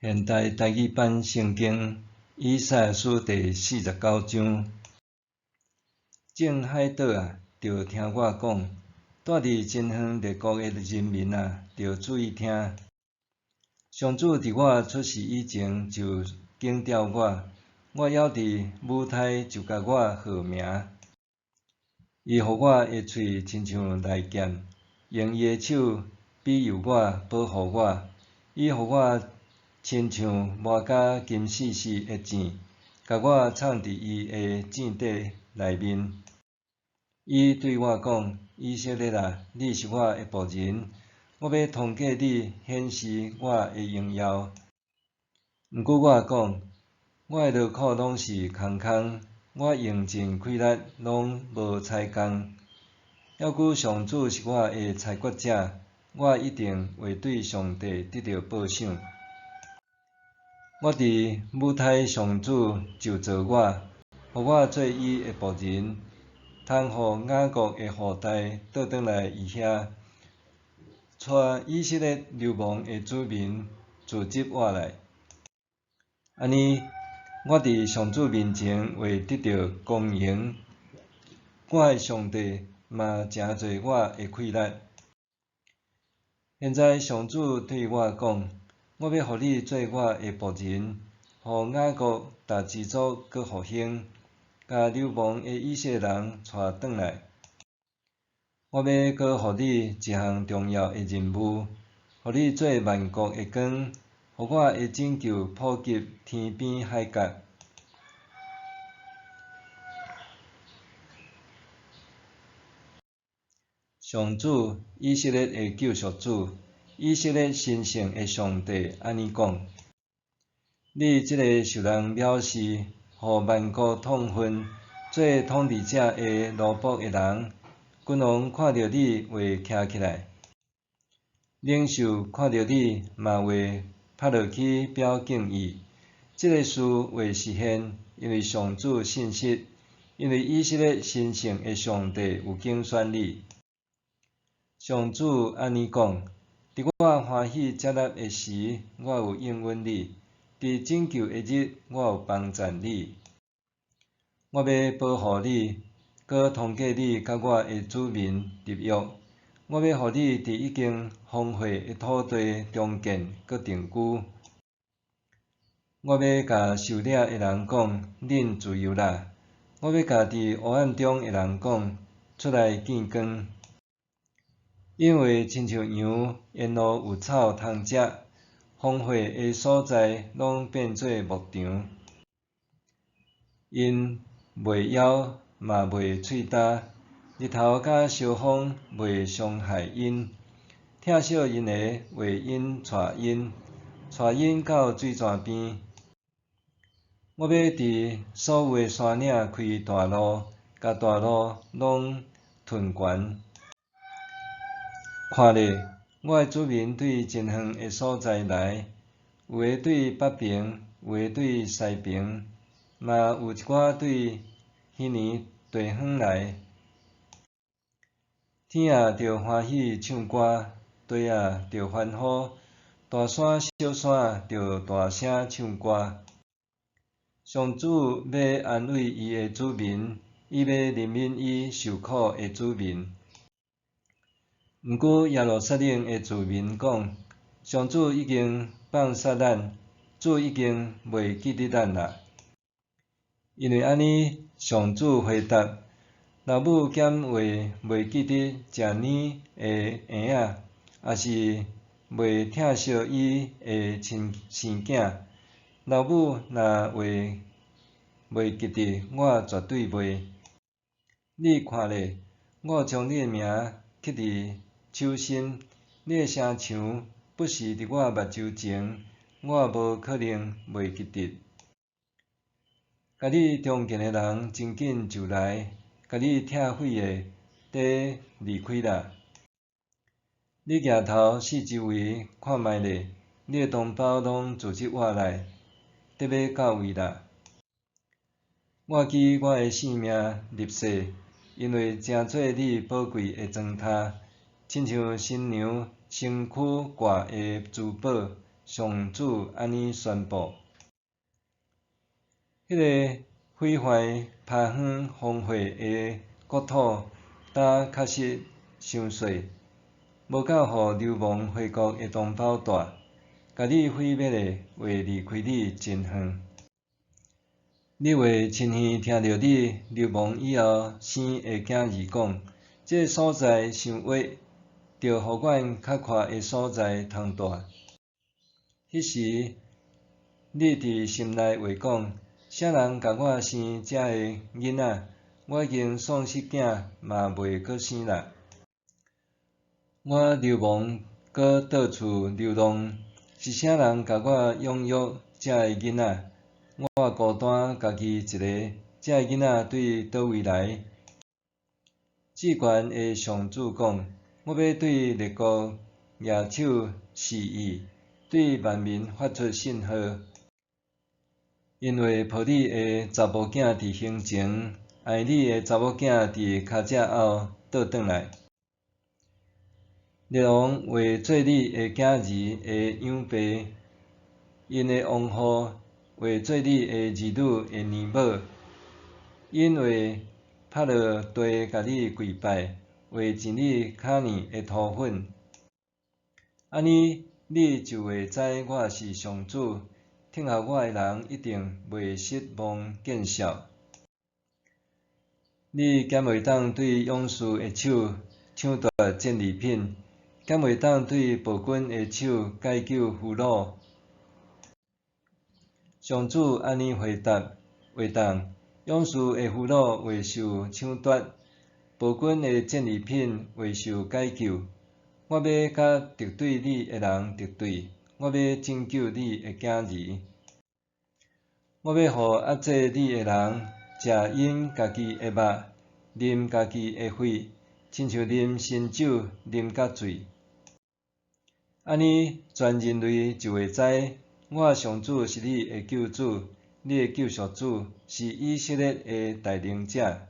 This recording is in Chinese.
现代台语版圣经以赛亚书第49章。众海岛啊，着听我讲；住伫真远列国的人民啊，着注意听。上主伫我出世以前就警告我，我还伫母胎就甲我号名。伊互我的喙亲像利剑，用伊的手庇佑我、保护我。伊互我亲像磨甲金细细的剑，甲我藏伫伊的剑底内面。伊对我讲：以色列啊，你是我的仆人，我要通过你显示我的荣耀。毋过我讲，我的劳苦拢是空空，我用尽气力拢无采工。要顾上主是我的裁决者，我一定会对上帝得到报赏。我伫母胎上主就造我，互我做伊的仆人，通互雅各的后代倒转来伊遐，带以色列流亡的子民聚集我来。安尼，我伫上主面前会得到光荣。我的上帝嘛诚做我的气力。现在上主对我讲：我要互你做我的仆人，互雅各大支族搁复兴，甲流亡的以色列人带转来。我要搁互你一项重要的任务，互你做万国的光，互我的拯救普及天边海角。上主，以色列的救赎主，以色列神圣的上帝安尼讲：你这个受人藐视、互万国痛恨、做统治者的奴仆的人，君王看到你会徛起来，领袖看到你嘛会趴落去表敬意。这个事会实现，因为上主信实，因为以色列神圣的上帝有竞选你。上主安尼讲：伫我欢喜接纳的时，我有应允你；伫拯救的日，我有帮赞你。我要保护你，搁通过你甲我的子民立约。我要互你伫已经荒废的土地重建搁定居。我要甲受掠的人讲：恁自由啦！我要甲伫黑暗中的人讲：出来见光。因为亲像羊沿路有草通食，荒废的所在拢变做牧场。因袂枵嘛袂喙焦，日头甲烧风袂伤害因。疼惜因的会因带因到水泉边。我要伫所有的山岭开大路，甲大路拢屯悬。看咧，我的子民对真远的所在来，有的对北边，有的对西边，嘛有一寡对迄年地远来。天啊，着欢喜唱歌；地啊，着欢呼；大山小山着大声唱歌。上主要安慰伊的子民，伊要怜悯伊受苦的子民。毋过耶路撒冷的居民讲：上主已经放杀咱，主已经袂记得咱啦。因为安尼，上主回答：老母减话袂记得食年的婴仔，也是袂疼惜伊的亲生囝。老母若话袂记得，我绝对袂。你看咧，我将你的名刻伫手心，你的声墙不是伫我目睭前，我无可能袂记得。甲你中间的人真紧就来，甲你拆毁的得离开啦。你举头四周围看觅咧，你的同胞拢聚集我来，得要到位啦。我记我的性命立誓，因为诚做你宝贵的砖塔，亲像新娘身躯挂的珠宝，上主安尼宣布：迄个毁坏拍远荒废的国土，敢确实伤细，无够互流亡回国的同胞住，甲你毁灭的话离开你真远。你话亲耳听到你流亡以后生的囝儿讲，这所在伤矮，着互阮较宽的所在通住。迄时，你伫心内话讲，啥人甲我生遮个囡仔，我已经丧失囝，嘛袂阁生啦。我流亡搁到处流浪，是啥人甲我养育遮个囡仔？我孤单家己一个，遮个囡仔对倒位来？至悬的上主讲：我要对列国举手示意，对万民发出信号，因为抱你的查某囝伫行前，爱你的查某囝伫脚脊后倒转来。列王为做你的囝儿的养爸，因的王后为做你的儿女的年母，因为拍落地甲你跪拜，为钱你骹呢的土粉。安尼你就会知我是上主，听候我的人一定袂失望见笑。你敢袂当对勇士的手抢夺战利品？敢袂当对暴君的手解救俘虏？上主安尼回答：袂当。勇士的俘虏未受抢夺，暴君的战利品未受解救。我要甲敌对你的人敌对，我要拯救你的囝儿。我要互压制你的人食因家己的肉，啉家己的血，亲像啉新酒，啉甲醉。安尼，全人类就会知，我上主是你的救主，你的救赎主，是以色列的带领者。